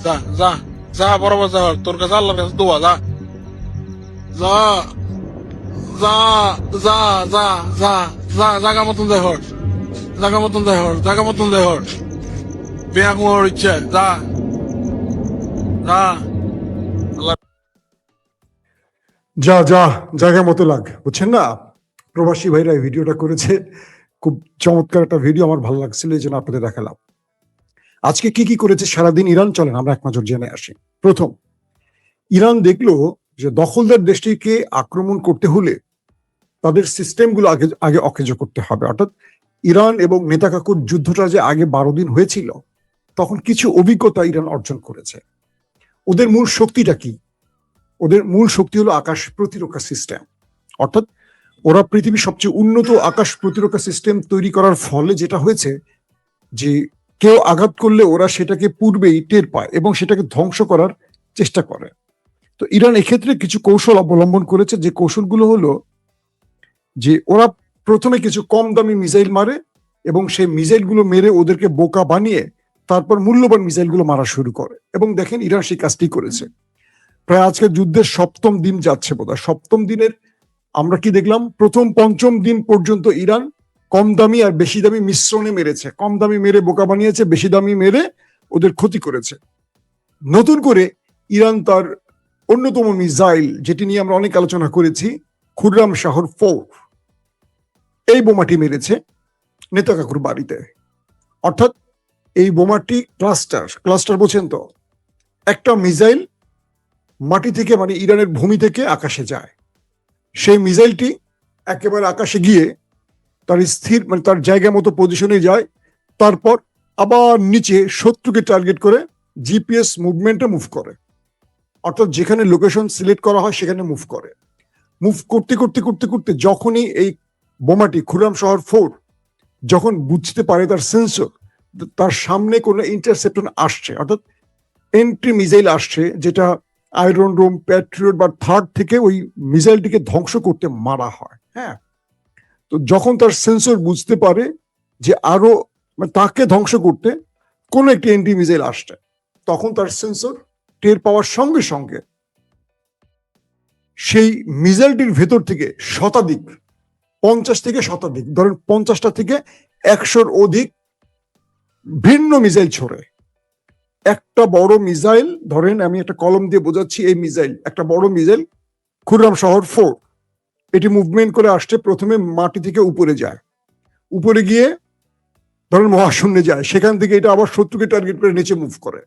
যা যা যা বরাবর যা, তোর কাছে আল্লাহর কাছে দোয়া, যা যা যা যা যা যা যা জাগা মতন যাই হর, জাগা মতন যাই হর, জাগা মতন যাই হর, বিয়া কুমার ইচ্ছে, যা যা। আল্লাহ যা যা জায়গা মতো লাগ, বুঝছেন না? প্রবাসী ভাইরা এই ভিডিওটা করেছে, খুব চমৎকার একটা ভিডিও, আমার ভালো লাগছিল, এই জন্য আপনাদের দেখালাম। আজকে কি কি করেছে সারাদিন ইরান, চলেন আমরা এক নজর জেনে আসি। প্রথম, ইরান দেখলো যে দখলদার দেশটিকে আক্রমণ করতে হলে তাদের সিস্টেমগুলো আগে আগে অকেজো করতে হবে। অর্থাৎ ইরান এবং নেতাকাকুর যুদ্ধটা যে আগে 12 দিন হয়েছিল, তখন কিছু অভিজ্ঞতা ইরান অর্জন করেছে। ওদের মূল শক্তিটা কি? ওদের মূল শক্তি হলো আকাশ প্রতিরক্ষা সিস্টেম। অর্থাৎ ওরা পৃথিবীর সবচেয়ে উন্নত আকাশ প্রতিরক্ষা সিস্টেম তৈরি করার ফলে যেটা হয়েছে যে কেউ আঘাত করলে ওরা সেটাকে পূর্বেই টের পায় এবং সেটাকে ধ্বংস করার চেষ্টা করে। তো ইরান এক্ষেত্রে কিছু কৌশল অবলম্বন করেছে, যে কৌশলগুলো হলো যে ওরা প্রথমে কিছু কম দামি মিসাইল মারে এবং সেই মিসাইলগুলো মেরে ওদেরকে বোকা বানিয়ে তারপর মূল্যবান মিসাইলগুলো মারা শুরু করে। এবং দেখেন ইরান সেই কাজটি করেছে। প্রায় আজকে যুদ্ধের 7ম দিন যাচ্ছে বোধহয়। 7ম দিনের আমরা কি দেখলাম? প্রথম 5ম দিন পর্যন্ত ইরান কম দামি আর বেশি দামি মিশ্রণে মেরেছে। কম দামি মেরে বোকা বানিয়েছে, বেশি দামি মেরে ওদের ক্ষতি করেছে। নতুন করে ইরান তার অন্যতম মিসাইল, যেটি নিয়ে আমরা অনেক আলোচনা করেছি, খুররাম শাহর 4, এই বোমাটি মেরেছে নেতাকাকুর বাড়িতে। অর্থাৎ এই বোমাটি ক্লাস্টার বোঝেন তো? একটা মিসাইল মাটি থেকে, মানে ইরানের ভূমি থেকে আকাশে যায়, সেই মিসাইলটি একেবারে আকাশে গিয়ে তার স্থির, মানে তার জায়গা মতো পজিশনে যায়, তারপর আবার নিচে শত্রুকে টার্গেট করে জিপিএস মুভমেন্টে মুভ করে। অর্থাৎ যেখানে লোকেশন সিলেক্ট করা হয় সেখানে মুভ করে। মুভ করতে করতে করতে করতে যখনই এই বোমাটি খুররাম শহর 4 যখন বুঝতে পারে তার সেন্সর তার সামনে কোনো ইন্টারসেপ্টর আসছে, অর্থাৎ এন্ট্রি মিসাইল আসছে, যেটা আয়রন ডোম, প্যাট্রিয়ট বা থার্ড থেকে ওই মিসাইলটিকে ধ্বংস করতে মারা হয়। হ্যাঁ, তো যখন তার সেন্সর বুঝতে পারে যে আরো, মানে তাকে ধ্বংস করতে কোনো একটি এন্ট্রি মিসাইল আসছে, তখন তার সেন্সর টের পাওয়ার সঙ্গে সঙ্গে সেই মিসাইলটির ভেতর থেকে শতাধিক, 50 থেকে শতাধিক, ধরেন 50টা থেকে 100-র অধিক ভিন্ন মিসাইল ছড়ে। একটা বড় মিসাইল, ধরেন আমি একটা কলম দিয়ে বোঝাচ্ছি, এই মিসাইল একটা বড় মিসাইল খুররাম শহর 4, এটি মুভমেন্ট করে আসছে, প্রথমে মাটি থেকে উপরে যায়, উপরে গিয়ে ধরেন মহাশূন্যে যায়, সেখান থেকে এটা আবার শত্রুকে টার্গেট করে নিচে মুভ করে।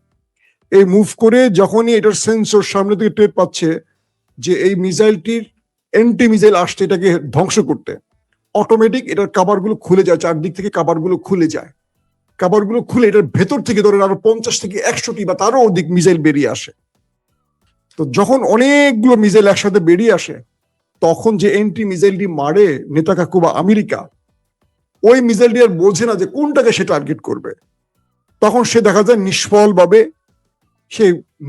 এই মুভ করে যখনই এটার সেন্সর সামনে থেকে টের পাচ্ছে যে এই মিসাইলটির এন্টি মিসাইল আসছে এটাকে ধ্বংস করতে, অটোমেটিক এটার কাভারগুলো খুলে যায়, চারদিক থেকে কাভারগুলো খুলে যায়। কাভারগুলো খুলে এটার ভেতর থেকে ধরেন আরো 50 থেকে 100টি বা তারও অধিক মিসাইল বেরিয়ে আসে। তো যখন অনেকগুলো মিসাইল একসাথে বেরিয়ে আসে, তখন যে এন্টি মিসাইলটি মারে নেতাকাকু বা আমেরিকা, ওই মিসাইলটি আর বোঝে না যে কোনটাকে সে টার্গেট করবে। তখন সে দেখা যায় নিষ্ফলভাবে সে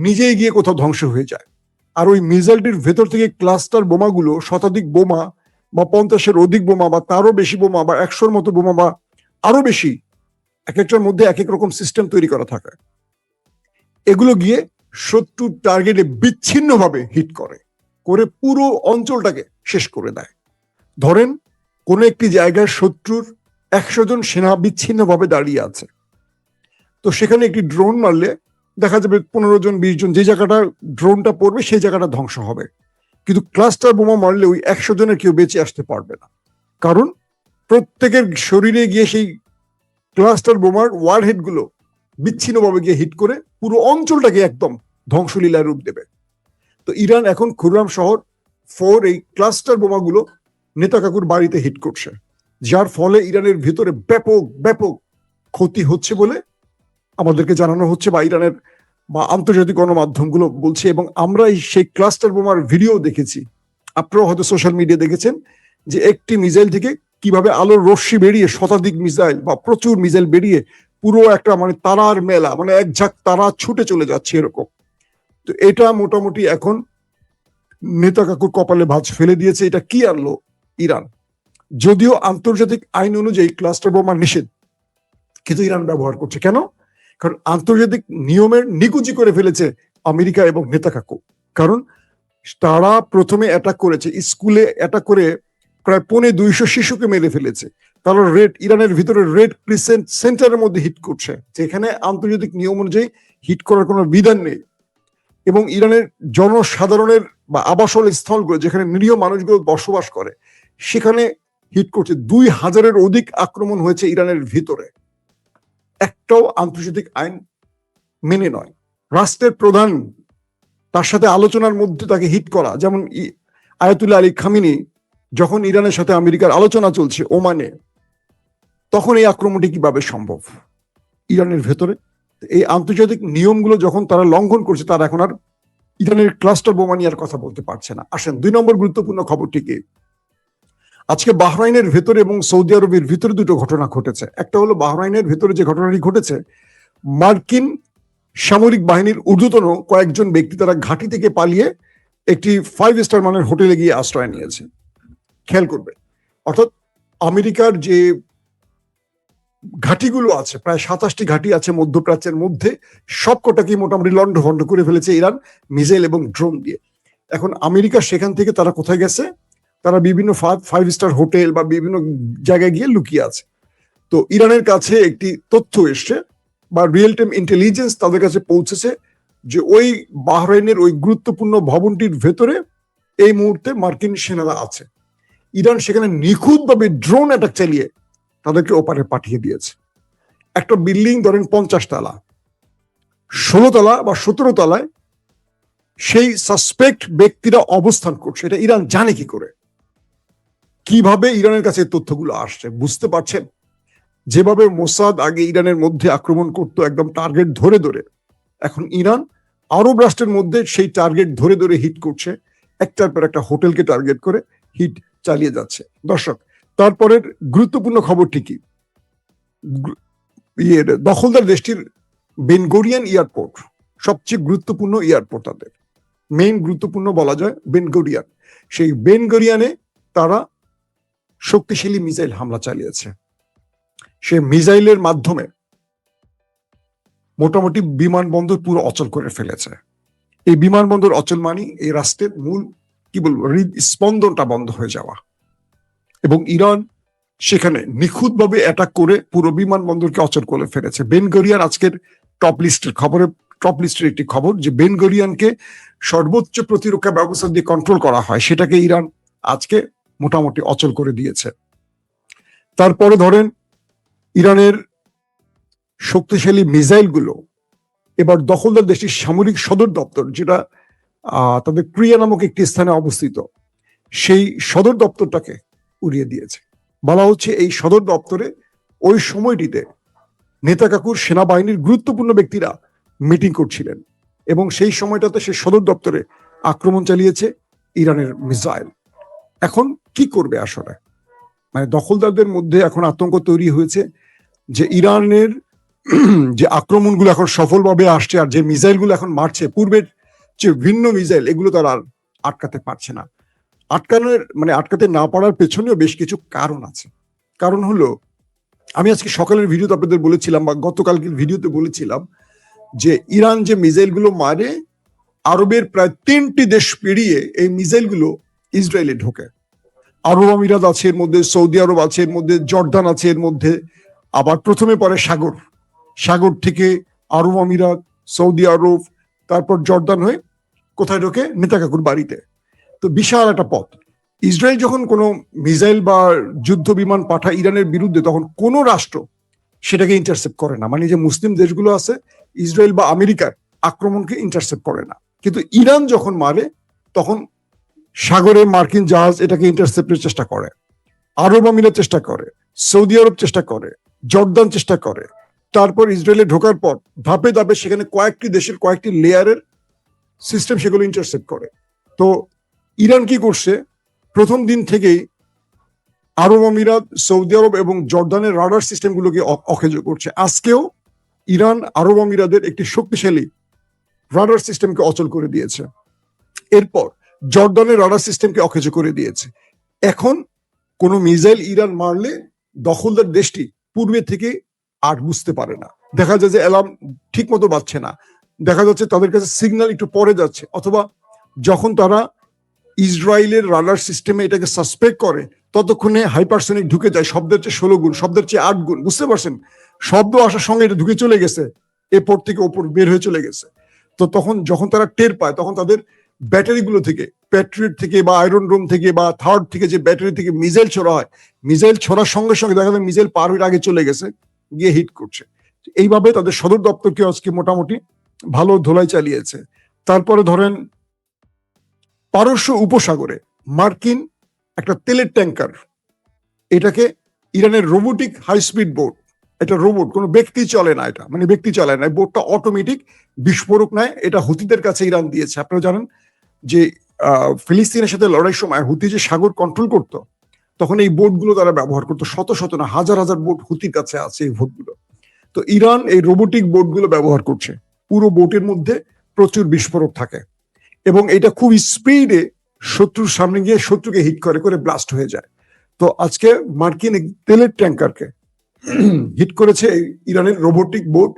নিজেই গিয়ে কোথাও ধ্বংস হয়ে যায়। আর ওই মিসাইলটির ভেতর থেকে ক্লাস্টার বোমাগুলো, শতাধিক বোমা বা 50-এর অধিক বোমা বা তারও বেশি বোমা বা 100-র মতো বোমা বা আরো বেশি, এক একটার মধ্যে এক এক রকম সিস্টেম তৈরি করা থাকে, এগুলো গিয়ে শত্রু টার্গেটে বিচ্ছিন্নভাবে হিট করে পুরো অঞ্চলটাকে শেষ করে দেয়। ধরেন কোন একটি জায়গায় শত্রুর 100 জন সেনা বিচ্ছিন্নভাবে দাঁড়িয়ে আছে, তো সেখানে একটি ড্রোন মারলে দেখা যাবে 15 জন 20 জন, যে জায়গাটা ড্রোনটা পড়বে সেই জায়গাটা ধ্বংস হবে। কিন্তু ক্লাস্টার বোমা মারলে ওই 100 জনের কেউ বেঁচে আসতে পারবে না, কারণ প্রত্যেকের শরীরে গিয়ে সেই ক্লাস্টার বোমার ওয়ারহেড গুলো বিচ্ছিন্নভাবে গিয়ে হিট করে পুরো অঞ্চলটাকে একদম ধ্বংসলীলায় রূপ দেবে। তো ইরান এখন খুররাম শহর 4 এই ক্লাস্টার বোমাগুলো নেতাকাকুর বাড়িতে হিট করছে, যার ফলে ইরানের ভিতরে ব্যাপক ব্যাপক ক্ষতি হচ্ছে বলে আমাদেরকে জানানো হচ্ছে, বা ইরানের বা আন্তর্জাতিক গণমাধ্যমগুলো বলছে। এবং আমরা সেই ক্লাস্টার বোমার ভিডিও দেখেছি, আপনারাও হয়তো সোশ্যাল মিডিয়া দেখেছেন, যে একটি মিসাইল থেকে কিভাবে আলোর রশ্মি বেরিয়ে শতাধিক মিসাইল বা প্রচুর মিসাইল বেরিয়ে পুরো একটা, মানে তারার মেলা, মানে এক ঝাঁক তারা ছুটে চলে যাচ্ছে এরকম। তো এটা মোটামুটি এখন নেতাকাকুর কপালে ভাঁজ ফেলে দিয়েছে। এটা কি আনলো ইরান? যদিও আন্তর্জাতিক আইন অনুযায়ী ক্লাস্টার বোমা নিষেধ, কিন্তু ইরান ব্যবহার করছে কেন? কারণ আন্তর্জাতিক নিয়মের নিকুচি করে ফেলেছে আমেরিকা এবং নেতাকাকু। কারণ তারা প্রথমে অ্যাটাক করেছে, স্কুলে অ্যাটাক করে প্রায় 250 শিশুকে মেরে ফেলেছে। তারা ইরানের ভিতরে রেড ক্রিসেন্ট সেন্টারের মধ্যে হিট করছে, যেখানে আন্তর্জাতিক নিয়ম অনুযায়ী হিট করার কোনো বিধান নেই। এবং ইরানের জনসাধারণের বা আবাসন স্থলগুলো, যেখানে নিরীহ মানুষগুলো বসবাস করে, সেখানে হিট করছে। 2000-এর অধিক আক্রমণ হয়েছে ইরানের ভিতরে। একটাও আন্তর্জাতিক আইন মেনে নয়। রাষ্ট্রের প্রধান, তার সাথে আলোচনার মধ্যে তাকে হিট করা, যেমন আয়াতুল্লাহ আলী খামিনি যখন ইরানের সাথে আমেরিকার আলোচনা চলছে ওমানে, তখন এই আক্রমণটি কিভাবে সম্ভব ইরানের ভেতরে? এই আন্তর্জাতিক নিয়মগুলো যখন তারা লঙ্ঘন করছে, তারা এখন আর ইরানের ক্লাস্টার বোমা নিয়ে আর কথা বলতে পারছে না। আসেন 2 নম্বর গুরুত্বপূর্ণ খবরটি কি। আজকে বাহরাইনের ভেতরে এবং সৌদি আরবের ভিতরে দুটো ঘটনা ঘটেছে। একটা হলো বাহরাইনের ভেতরে যে ঘটনাটি ঘটেছে, মার্কিন সামরিক বাহিনীর ঊর্ধ্বতন কয়েকজন ব্যক্তি তারা ঘাঁটি থেকে পালিয়ে একটি 5 স্টার মানের হোটেলে গিয়ে আশ্রয় নিয়েছে। খেয়াল করবে, অর্থাৎ আমেরিকার যে ঘাঁটিগুলো আছে, প্রায় 27টি ঘাঁটি আছে মধ্যপ্রাচ্যের মধ্যে, সবকটাকে মোটামুটি লন্ডভন্ড করে ফেলেছে ইরান মিসাইল এবং ড্রোন দিয়ে। এখন আমেরিকা সেখান থেকে তারা কোথায় গেছে? তারা বিভিন্ন 5 স্টার হোটেল বা বিভিন্ন জায়গায় গিয়ে লুকিয়ে আছে। তো ইরানের কাছে একটি তথ্য এসছে বা রিয়েল টাইম ইন্টেলিজেন্স তাদের কাছে পৌঁছেছে যে ওই বাহরাইনের ওই গুরুত্বপূর্ণ ভবনটির ভেতরে এই মুহূর্তে মার্কিন সেনারা আছে। ইরান সেখানে নিখুঁতভাবে ড্রোন অ্যাটাক চালিয়ে তাদেরকে ওপারে পাঠিয়ে দিয়েছে। একটা বিল্ডিং ধরেন 50 তলা, 16 তলা বা 17 তলায় সেই সাসপেক্ট ব্যক্তিরা অবস্থান করছে। এটা ইরান জানে কি করে? কিভাবে ইরানের কাছে তথ্যগুলো আসছে বুঝতে পারছেন? যেভাবে মোসাদ আগে ইরানের মধ্যে আক্রমণ করতো একদম টার্গেট ধরে ধরে, এখন ইরান আরব রাষ্ট্রের মধ্যে সেই টার্গেট ধরে ধরে হিট করছে, একটার পর একটা হোটেলকে টার্গেট করে হিট চালিয়ে যাচ্ছে। দর্শক, তারপরের গুরুত্বপূর্ণ খবরটি কি? দখলদার দেশটির বেনগোরিয়ান এয়ারপোর্ট, সবচেয়ে গুরুত্বপূর্ণ এয়ারপোর্ট, তাদের মেইন গুরুত্বপূর্ণ বলা যায় বেনগোরিয়ান। সেই বেনগোরিয়ানে তারা শক্তিশালী মিসাইল হামলা চালিয়েছে। সে মিসাইলের মাধ্যমে মোটামুটি বিমানবন্দর পুরো অচল করে ফেলেছে। এই বিমানবন্দর অচল মানে এই রাষ্ট্রের মূল কি বলবো হৃদস্পন্দনটা বন্ধ হয়ে যাওয়া। এবং ইরান সেখানে নিখুঁতভাবে অ্যাটাক করে পুরো বিমানবন্দরকে অচল করে ফেলেছে। বেনগোরিয়ান আজকের টপ লিস্টের একটি খবর যে বেনগোরিয়ানকে সর্বোচ্চ প্রতিরক্ষা ব্যবস্থা দিয়ে কন্ট্রোল করা হয়, সেটাকে ইরান আজকে মোটামুটি অচল করে দিয়েছে। তারপরে ধরেন ইরানের শক্তিশালী মিসাইলগুলো এবার দখলদার দেশটির সামরিক সদর দপ্তর, যেটা তাদের ক্রিয়া নামক একটি স্থানে অবস্থিত, সেই সদর দপ্তরটাকে উড়িয়ে দিয়েছে। বলা হচ্ছে এই সদর দপ্তরে ওই সময়টিতে নেতাকাকুর সেনাবাহিনীর গুরুত্বপূর্ণ ব্যক্তিরা মিটিং করছিলেন এবং সেই সময়টাতে সে সদর দপ্তরে আক্রমণ চালিয়েছে ইরানের মিসাইল। এখন কি করবে আসলে? মানে দখলদারদের মধ্যে এখন আতঙ্ক তৈরি হয়েছে যে ইরানের যে আক্রমণগুলো এখন সফলভাবে আসছে আর যে মিসাইলগুলো এখন মারছে পূর্বের যে ভিন্ন মিসাইল, এগুলো তারা আর আটকাতে পারছে না। আটকাতে না পারার পেছনেও বেশ কিছু কারণ আছে। কারণ হলো, আমি আজকে সকালের ভিডিওতে আপনাদের বলেছিলাম বা গতকালকের ভিডিওতে বলেছিলাম যে ইরান যে মিসাইলগুলো মারে, আরবের প্রায় 3টি দেশ পেরিয়ে এই মিসাইলগুলো ইসরায়েলে ঢোকে। আরব আমিরাত আছে এর মধ্যে, সৌদি আরব আছে এর মধ্যে, জর্দান আছে এর মধ্যে, আবার প্রথমে পরে সাগর থেকে আরব আমিরাত, সৌদি আরব, তারপর জর্দান হয়ে কোথায় ঢোকে? নেতাকাকুর বাড়িতে। তো বিশাল একটা পথ। ইসরায়েল যখন কোনো মিসাইল বা যুদ্ধ বিমান পাঠায় ইরানের বিরুদ্ধে, তখন কোনো রাষ্ট্র সেটাকে ইন্টারসেপ্ট করে না। মানে যে মুসলিম দেশগুলো আছে, ইসরায়েল বা আমেরিকার আক্রমণকে ইন্টারসেপ্ট করে না। কিন্তু ইরান যখন মারে, তখন সাগরে মার্কিন জাহাজ এটাকে ইন্টারসেপ্টের চেষ্টা করে, আরব আমিরাত চেষ্টা করে, সৌদি আরব চেষ্টা করে, জর্দান চেষ্টা করে। তারপর ইসরায়েলে ঢোকার পর ধাপে ধাপে সেখানে কয়েকটি দেশের কয়েকটি লেয়ারের সিস্টেম সেগুলো ইন্টারসেপ্ট করে। তো ইরান কি করছে? প্রথম দিন থেকেই আরব আমিরাত, সৌদি আরব এবং জর্দানের রাডার সিস্টেমগুলোকে অকেজো করছে। আজকেও ইরান আরব আমিরাতের একটি শক্তিশালী রাডার সিস্টেমকে অচল করে দিয়েছে। এরপর জর্দানের রাডার সিস্টেমকে অকেজো করে দিয়েছে। এখন কোনো মিসাইল ইরান মারলে দখলদার দেশটি পূর্বে থেকে আর বুঝতে পারে না, দেখা যায় যে অ্যালার্ম ঠিক মতো বাজছে না, দেখা যাচ্ছে তাদের কাছে সিগন্যাল একটু পরে যাচ্ছে, অথবা যখন তারা ইসরায়েলের রাডার সিস্টেমে এটাকে সাসপেক্ট করে ততক্ষণে হাইপারসনিক ঢুকে যায়, শব্দের চেয়ে 16 গুণ, শব্দের চেয়ে 8 গুণ, বুঝতে পারছেন? শব্দ আসার সঙ্গে এটা ঢুকে চলে গেছে, এরপর থেকে ওপর বের হয়ে চলে গেছে। তো তখন যখন তারা টের পায়, তখন তাদের ব্যাটারিগুলো থেকে, প্যাট্রিয়ট থেকে বা আয়রন রুম থেকে বা থার্ড থেকে যে ব্যাটারি থেকে মিসাইল ছোড়া হয়, মিসাইল ছোড়ার সঙ্গে সঙ্গে দেখা যায় মিসাইল পার হয়ে আগে চলে গেছে, গিয়ে হিট করছে। এইভাবে তাদের সদর দপ্তরকে আজকে মোটামুটি ভালো ধোলাই চালিয়েছে। তারপরে ধরেন পারস্য উপসাগরে মার্কিন একটা তেলের ট্যাঙ্কার, এটাকে ইরানের রোবোটিক হাই স্পিড বোট, এটা রোবট, কোনো ব্যক্তি চলে না, এটা মানে ব্যক্তি চালায় না, বোটটা অটোমেটিক বিস্ফোরক নেয়, এটা হুতিদের কাছে ইরান দিয়েছে। আপনারা জানেন যে ফিলিস্তিনের সাথে লড়াইয়ের সময় হুতি যে সাগর কন্ট্রোল করত, তখন এই বোটগুলো তারা ব্যবহার করতো, শত শত না হাজার হাজার বোট হুতির কাছে আছে এই বোটগুলো। তো ইরান এই রোবোটিক বোটগুলো ব্যবহার করছে, পুরো বোটের মধ্যে প্রচুর বিস্ফোরক থাকে এবং এটা খুব স্পিডে শত্রুর সামনে গিয়ে শত্রুকে হিট করে করে ব্লাস্ট হয়ে যায়। তো আজকে মার্কিন তেলের ট্যাঙ্কারকে হিট করেছে ইরানের রোবোটিক বোট,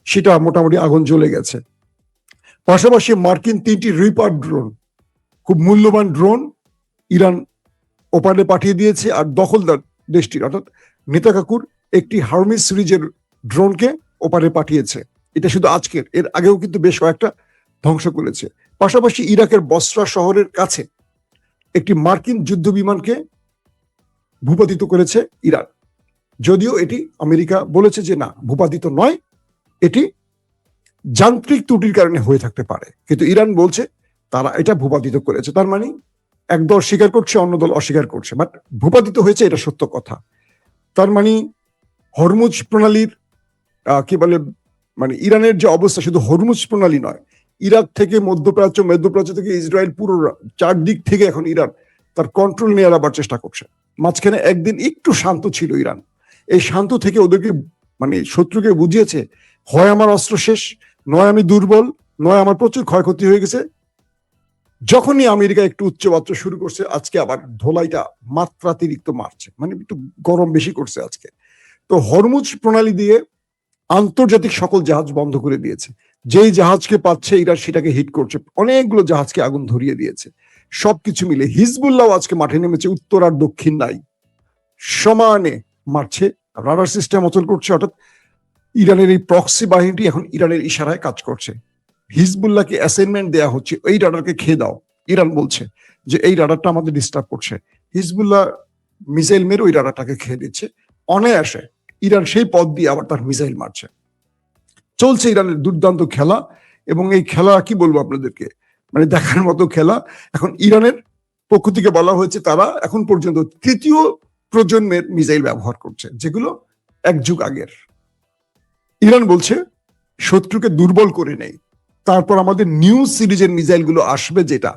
সেটা মোটামুটি আগুন জ্বলে গেছে। পাশাপাশি মার্কিন 3টি রিপার ড্রোন, খুব মূল্যবান ড্রোন, ইরান ওপারে পাঠিয়ে দিয়েছে। আর দখলদার দেশটির অর্থাৎ নেতাকাকুর একটি হার্মিস সিরিজের ড্রোনকে ওপারে পাঠিয়েছে। এটা শুধু আজকের, এর আগেও কিন্তু বেশ কয়েকটা ধ্বংস করেছে। পাশাপাশি ইরাকের বসরা শহরের কাছে একটি মার্কিন যুদ্ধ বিমানকে ভূপাতিত করেছে ইরান, যদিও এটি আমেরিকা বলেছে যে না, ভূপাতিত নয়, এটি যান্ত্রিক ত্রুটির কারণে হয়ে থাকতে পারে, কিন্তু ইরান বলছে তারা এটা ভূপাতিত করেছে। তার মানে এক দল স্বীকার করছে, অন্য দল অস্বীকার করছে, বাট ভূপাতিত হয়েছে এটা সত্য কথা। তার মানে হরমুজ প্রণালীর কি বলে, মানে ইরানের যে অবস্থা, শুধু হরমুজ প্রণালী নয়, ইরাক থেকে মধ্যপ্রাচ্য, মধ্যপ্রাচ্য থেকে ইসরায়েল, পুরো চারদিক থেকে এখন ইরান তার কন্ট্রোল নেওয়ার আবার চেষ্টা করছে। মাঝখানে একদিন একটু শান্ত ছিল ইরান, এই শান্ত থেকে ওদেরকে মানে শত্রুকে বুঝিয়েছে, হয় আমার অস্ত্র শেষ, নয় আমি দুর্বল, নয় আমার প্রচুর ক্ষয়ক্ষতি হয়ে গেছে। যখনই আমেরিকা একটু উচ্চবাচ্য শুরু করছে, আজকে আবার ধোলাইটা মাত্রাতিরিক্ত মারছে, মানে একটু গরম বেশি করছে আজকে। তো হরমুজ প্রণালী দিয়ে আন্তর্জাতিক সকল জাহাজ বন্ধ করে দিয়েছে, যেই জাহাজকে পাচ্ছে ইরান সেটাকে হিট করছে, অনেকগুলো জাহাজকে আগুন ধরিয়ে দিয়েছে। সবকিছু মিলে হিজবুল্লাহ আজকে মাঠে নেমেছে, উত্তর আর দক্ষিণ নাই, সমানে মারছে, রাডার সিস্টেম অচল করছে। অর্থাৎ ইরানের এই প্রক্সি বাহিনীটি এখন ইরানের ইশারায় কাজ করছে। হিজবুল্লাহকে অ্যাসাইনমেন্ট দেয়া হচ্ছে, এই রাডারকে খেয়ে দাও। ইরান বলছে যে এই রাডারটা আমাদের ডিস্টার্ব করছে, হিজবুল্লাহ মিসাইল মেরে ওই রাডারটাকে খেয়ে দিচ্ছে অনায়াসে। ইরান সেই পথ দিয়ে আবার তার মিসাইল মারছে। চলছে ইরানের দুর্দান্ত খেলা, এবং এই খেলা কি বলবো আপনাদেরকে, মানে দেখার মতো খেলা। এখন ইরানের পক্ষ থেকে বলা হয়েছে তারা এখন পর্যন্ত 3য় প্রজন্মের মিসাইল ব্যবহার করছে, যেগুলো এক যুগ আগের। ইরান বলছে শত্রুকে দুর্বল করে নেই, তারপর আমাদের নিউ সিরিজের মিসাইল গুলো আসবে, যেটা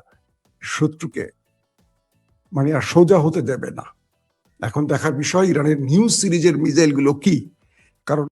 শত্রুকে মানে আর সোজা হতে দেবে না। এখন দেখার বিষয় ইরানের নিউ সিরিজের মিসাইল গুলো কি, কারণ